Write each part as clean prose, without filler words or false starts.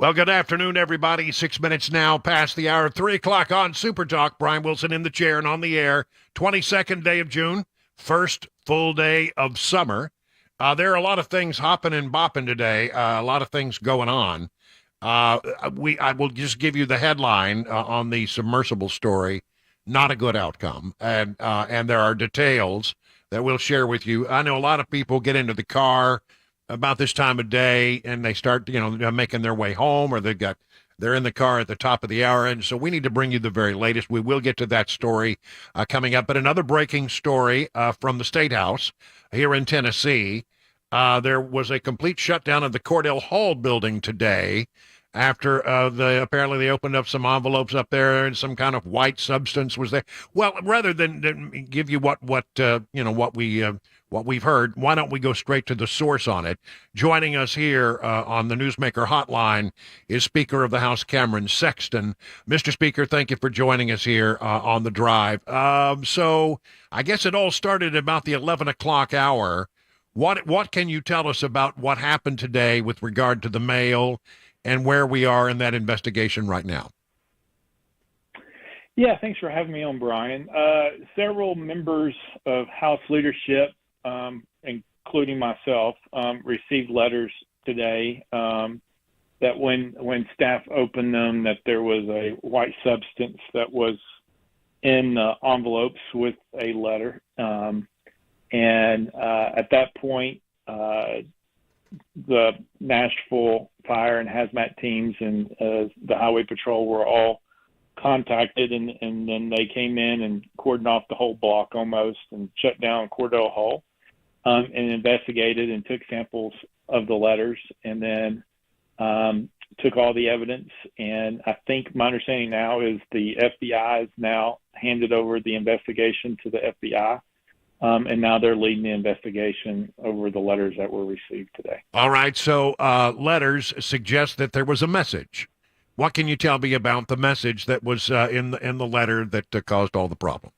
Well, good afternoon, everybody. 6 minutes now past the hour, 3 o'clock on Super Talk. Brian Wilson in the chair and on the air. 22nd day of June, first full day of summer. There are a lot of things hopping and bopping today, a lot of things going on. I will just give you the headline on the submersible story. Not a good outcome, and there are details that we'll share with you. I know a lot of people get into the car about this time of day and they start, making their way home, or they're in the car at the top of the hour, and so we need to bring you the very latest. We will get to that story coming up, but another breaking story from the State House here in Tennessee. There was a complete shutdown of the Cordell Hall building today after apparently they opened up some envelopes up there and some kind of white substance was there. Well, rather than give you what we've heard, why don't we go straight to the source on it? Joining us here on the Newsmaker Hotline is Speaker of the House Cameron Sexton. Mr. Speaker, thank you for joining us here on the drive. So I guess it all started about the 11 o'clock hour. What can you tell us about what happened today with regard to the mail and where we are in that investigation right now? Yeah, thanks for having me on, Brian. Several members of House leadership, including myself, received letters today that when staff opened them, that there was a white substance that was in the envelopes with a letter. And at that point, the Nashville Fire and Hazmat teams and the Highway Patrol were all contacted, and then they came in and cordoned off the whole block almost and shut down Cordell Hall and investigated and took samples of the letters, and then took all the evidence. And I think my understanding now is the FBI has now handed over the investigation to the FBI. And now they're leading the investigation over the letters that were received today. All right. So letters suggest that there was a message. What can you tell me about the message that was in the letter that caused all the problem?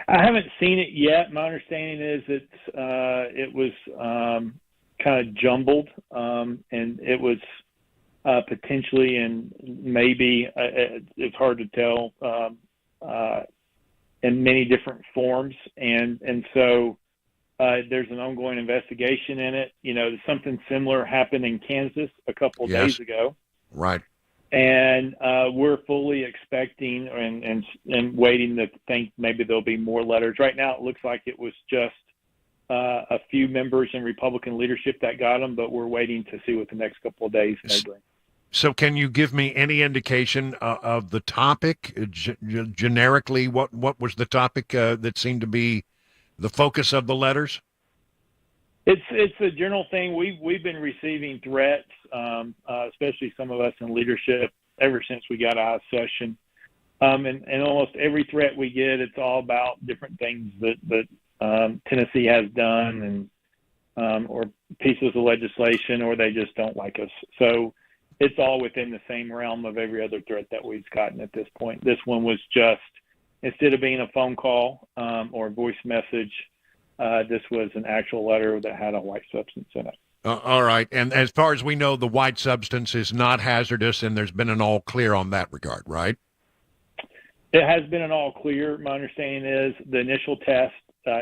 I haven't seen it yet. My understanding is it was kind of jumbled, and it was potentially, and maybe it's hard to tell, in many different forms, and so there's an ongoing investigation in it. Something similar happened in Kansas a couple of days ago, right? And we're fully expecting and waiting to think maybe there'll be more letters. Right now, it looks like it was just a few members in Republican leadership that got them, but we're waiting to see what the next couple of days may bring. So can you give me any indication of the topic, generically? What was the topic that seemed to be the focus of the letters? It's a general thing. We've been receiving threats, especially some of us in leadership, ever since we got out of session. And almost every threat we get, it's all about different things that Tennessee has done, and or pieces of legislation, or they just don't like us. So it's all within the same realm of every other threat that we've gotten at this point. This one was just, instead of being a phone call or a voice message, this was an actual letter that had a white substance in it. All right. And as far as we know, the white substance is not hazardous, and there's been an all clear on that regard, right? It has been an all clear. My understanding is the initial test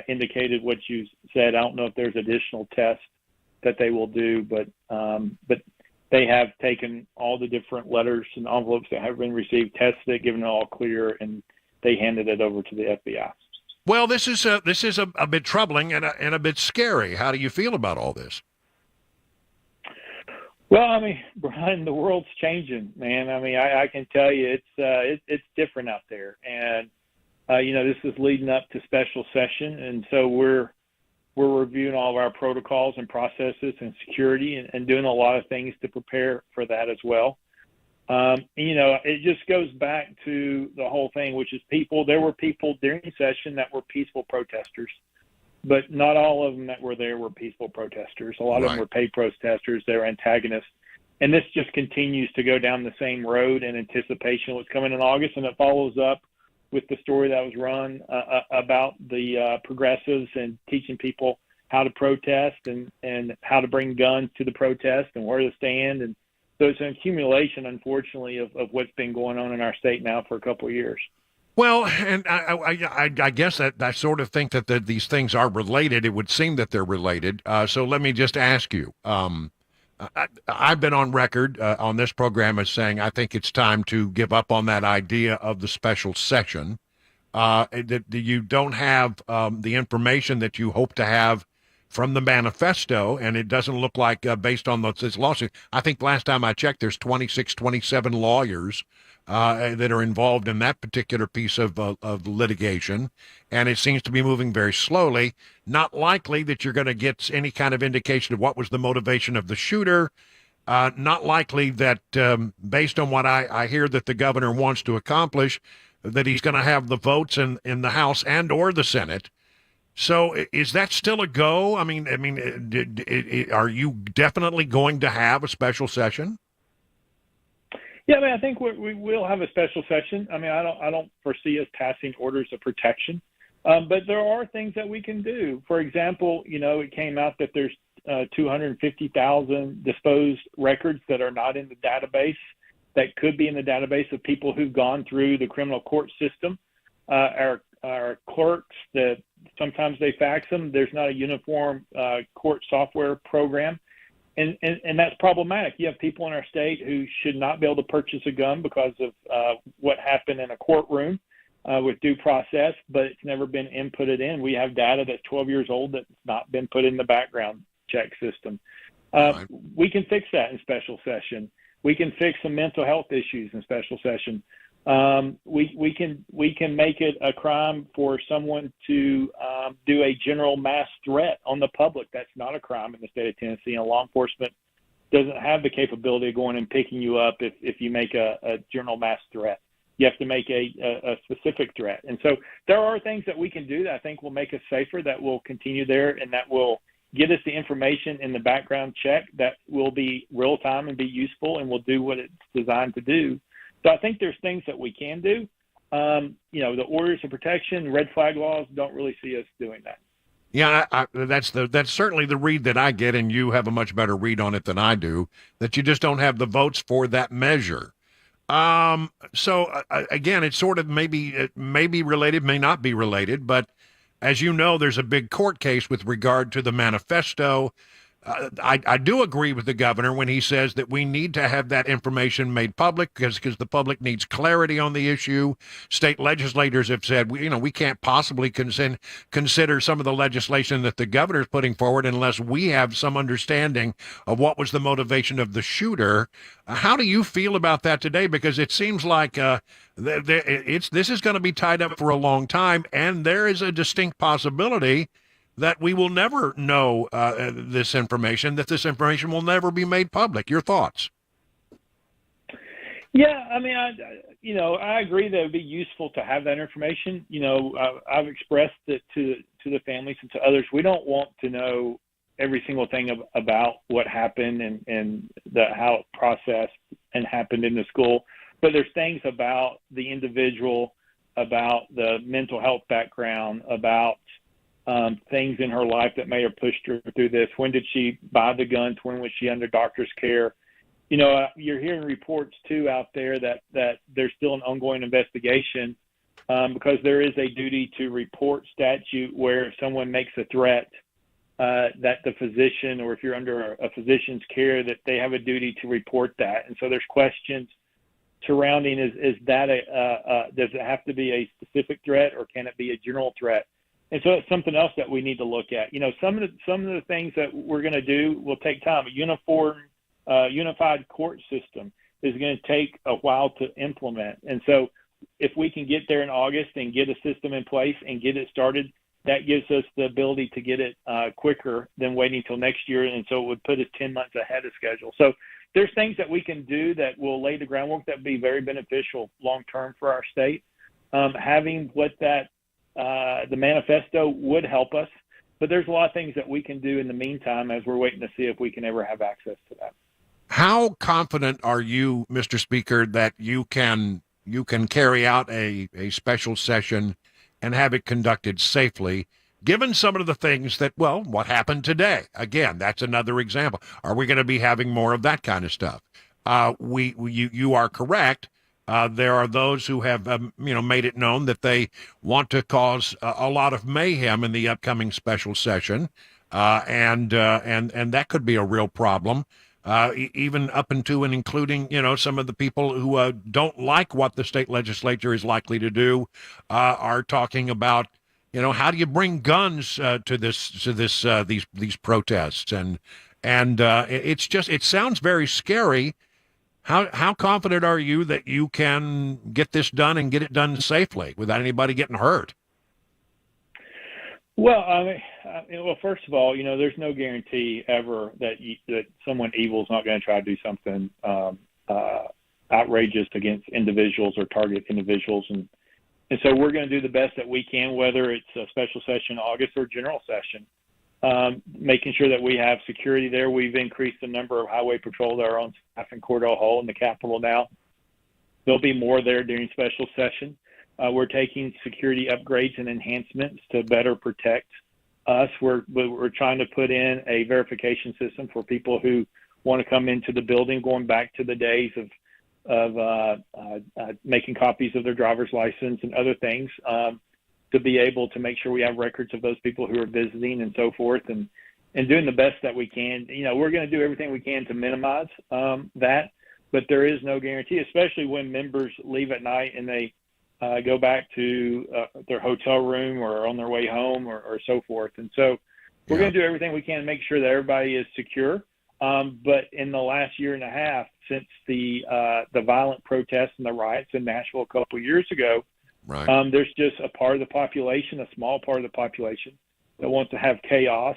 indicated what you said. I don't know if there's additional tests that they will do, but they have taken all the different letters and envelopes that have been received, tested it, given it all clear, and they handed it over to the FBI. Well, this is a bit troubling and a bit scary. How do you feel about all this? Well, I mean, Brian, the world's changing, man. I mean, I can tell you it's different out there, and this is leading up to special session, and so we're reviewing all of our protocols and processes and security, and doing a lot of things to prepare for that as well. It just goes back to the whole thing, which is people. There were people during session that were peaceful protesters, but not all of them that were there were peaceful protesters. A lot of them were paid protesters. They were antagonists. And this just continues to go down the same road in anticipation of what's coming in August, and it follows up with the story that was run about the progressives and teaching people how to protest and how to bring guns to the protest and where to stand. So it's an accumulation, unfortunately, of what's been going on in our state now for a couple of years. Well, and I guess that I sort of think that these things are related. It would seem that they're related. So let me just ask you. I've been on record on this program as saying I think it's time to give up on that idea of the special session. That you don't have the information that you hope to have from the manifesto, and it doesn't look like, based on this lawsuit, I think last time I checked, there's 26, 27 lawyers that are involved in that particular piece of litigation, and it seems to be moving very slowly. Not likely that you're going to get any kind of indication of what was the motivation of the shooter. Not likely that, based on what I hear that the governor wants to accomplish, that he's going to have the votes in the House and or the Senate. So is that still a go? I mean, are you definitely going to have a special session? Yeah, I mean, I think we will have a special session. I mean, I don't foresee us passing orders of protection, but there are things that we can do. For example, it came out that there's 250,000 disposed records that are not in the database that could be in the database of people who've gone through the criminal court system. Our clerks, that sometimes they fax them. There's not a uniform court software program. And that's problematic. You have people in our state who should not be able to purchase a gun because of what happened in a courtroom with due process, but it's never been inputted in. We have data that's 12 years old that's not been put in the background check system. Right. We can fix that in special session. We can fix some mental health issues in special session. We can make it a crime for someone to do a general mass threat on the public. That's not a crime in the state of Tennessee, and law enforcement doesn't have the capability of going and picking you up if you make a general mass threat. You have to make a specific threat. And so there are things that we can do that I think will make us safer, that will continue there, and that will get us the information in the background check that will be real time and be useful and will do what it's designed to do. So I think there's things that we can do. The orders of protection, red flag laws don't really see us doing that. Yeah, that's certainly the read that I get, and you have a much better read on it than I do, that you just don't have the votes for that measure. So again, it's sort of it may be related, may not be related, but as you know, there's a big court case with regard to the manifesto. I do agree with the governor when he says that we need to have that information made public because the public needs clarity on the issue. State legislators have said, we can't possibly consider some of the legislation that the governor is putting forward unless we have some understanding of what was the motivation of the shooter. How do you feel about that today? Because it seems like this is going to be tied up for a long time, and there is a distinct possibility that we will never know this information will never be made public. Your thoughts? Yeah, I mean, I agree that it would be useful to have that information. I've expressed it to the families and to others. We don't want to know every single thing about what happened and how it processed and happened in the school. But there's things about the individual, about the mental health background, about things in her life that may have pushed her through this. When did she buy the guns? When was she under doctor's care? You're hearing reports too out there that there's still an ongoing investigation because there is a duty to report statute where if someone makes a threat that the physician, or if you're under a physician's care, that they have a duty to report that. And so there's questions surrounding is that does it have to be a specific threat or can it be a general threat? And so it's something else that we need to look at. Some of the things that we're going to do will take time. A unified court system is going to take a while to implement. And so if we can get there in August and get a system in place and get it started, that gives us the ability to get it quicker than waiting until next year. And so it would put us 10 months ahead of schedule. So there's things that we can do that will lay the groundwork that will be very beneficial long-term for our state. Having the manifesto would help us, but there's a lot of things that we can do in the meantime as we're waiting to see if we can ever have access to that. How confident are you, Mr. Speaker, that you can carry out a special session and have it conducted safely, given some of the things what happened today? Again, that's another example. Are we going to be having more of that kind of stuff? you are correct. There are those who have made it known that they want to cause a lot of mayhem in the upcoming special session, and that could be a real problem. Even up into and including, some of the people who don't like what the state legislature is likely to do, are talking about, how do you bring guns to these protests, and it sounds very scary. How confident are you that you can get this done and get it done safely without anybody getting hurt? Well, first of all, there's no guarantee ever that someone evil is not going to try to do something outrageous against individuals or target individuals, and so we're going to do the best that we can, whether it's a special session in August or general session, making sure that we have security there. We've increased the number of highway patrols, our own staff in Cordell Hull in the Capitol now. There'll be more there during special session. We're taking security upgrades and enhancements to better protect us. We're trying to put in a verification system for people who want to come into the building, going back to the days of making copies of their driver's license and other things, to be able to make sure we have records of those people who are visiting and so forth, and doing the best that we can. We're going to do everything we can to minimize that, but there is no guarantee, especially when members leave at night and they go back to their hotel room or on their way home or so forth. And so we're going to do everything we can to make sure that everybody is secure. But in the last year and a half, since the violent protests and the riots in Nashville a couple of years ago, right. There's just a part of the population, a small part of the population, that wants to have chaos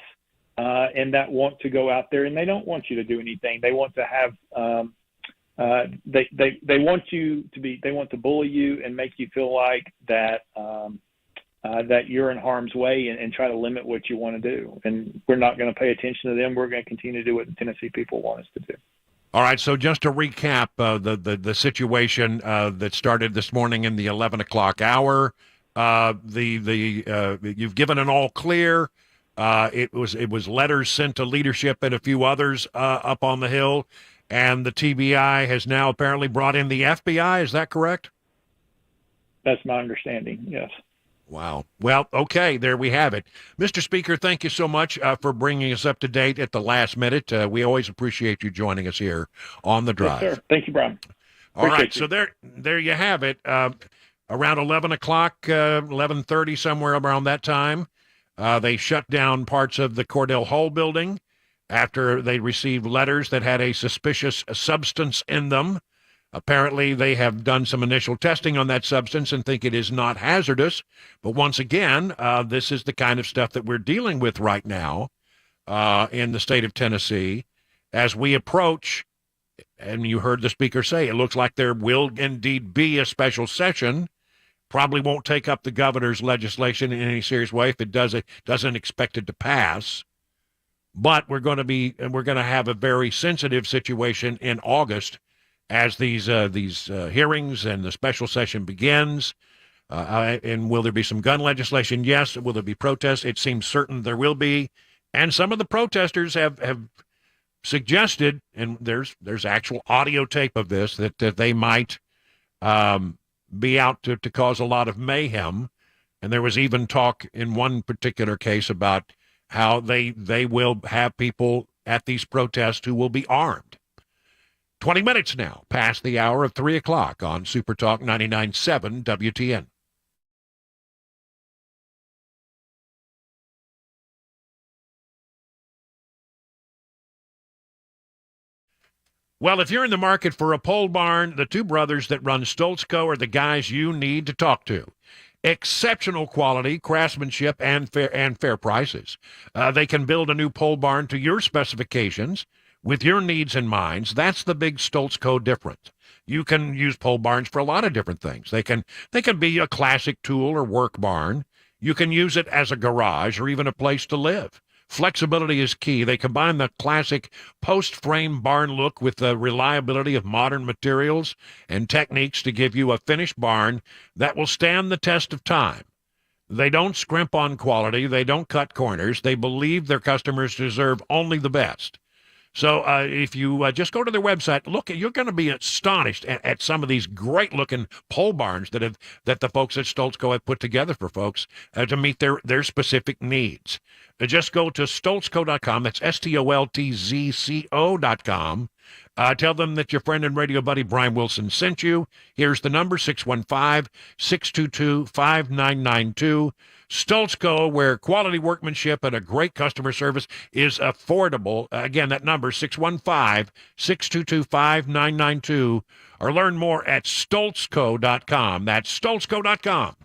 and that want to go out there, and they don't want you to do anything. They want to have they want you to be. They want to bully you and make you feel like that that you're in harm's way, and try to limit what you want to do. And we're not going to pay attention to them. We're going to continue to do what the Tennessee people want us to do. All right. So just to recap the situation that started this morning in the 11 o'clock hour, you've given an all clear. It was letters sent to leadership and a few others up on the Hill. And the TBI has now apparently brought in the FBI. Is that correct? That's my understanding, yes. Wow. Well, okay, there we have it. Mr. Speaker, thank you so much for bringing us up to date at the last minute. We always appreciate you joining us here on The Drive. Yes, sir. Thank you, Brian. All right, so there you have it. Around 11 o'clock, 11:30, somewhere around that time, they shut down parts of the Cordell Hull building after they received letters that had a suspicious substance in them. Apparently, they have done some initial testing on that substance and think it is not hazardous. But once again, this is the kind of stuff that we're dealing with right now in the state of Tennessee as we approach, and you heard the speaker say, it looks like there will indeed be a special session. Probably won't take up the governor's legislation in any serious way if it doesn't expect it to pass. But we're going to have a very sensitive situation in August as these hearings and the special session begins. And will there be some gun legislation? Yes. Will there be protests? It seems certain there will be. And some of the protesters have suggested, and there's actual audio tape of this, that they might be out to cause a lot of mayhem. And there was even talk in one particular case about how they will have people at these protests who will be armed. 20 minutes now past the hour of 3 o'clock on Super Talk 99.7 WTN. Well, if you're in the market for a pole barn, the two brothers that run Stoltz Co. are the guys you need to talk to. Exceptional quality, craftsmanship, and fair prices. They can build a new pole barn to your specifications with your needs in mind. That's the big Stoltz Co. difference. You can use pole barns for a lot of different things. They can be a classic tool or work barn. You can use it as a garage or even a place to live. Flexibility is key. They combine the classic post-frame barn look with the reliability of modern materials and techniques to give you a finished barn that will stand the test of time. They don't scrimp on quality. They don't cut corners. They believe their customers deserve only the best. So if you just go to their website, look, you're going to be astonished at some of these great-looking pole barns that the folks at Stoltzco have put together for folks to meet their specific needs. Just go to stoltzco.com. That's STOLTZCO.com. Tell them that your friend and radio buddy Brian Wilson sent you. Here's the number, 615-622-5992. Stoltzco, where quality workmanship and a great customer service is affordable. Again, that number, 615-622-5992. Or learn more at stoltzco.com. That's stoltzco.com.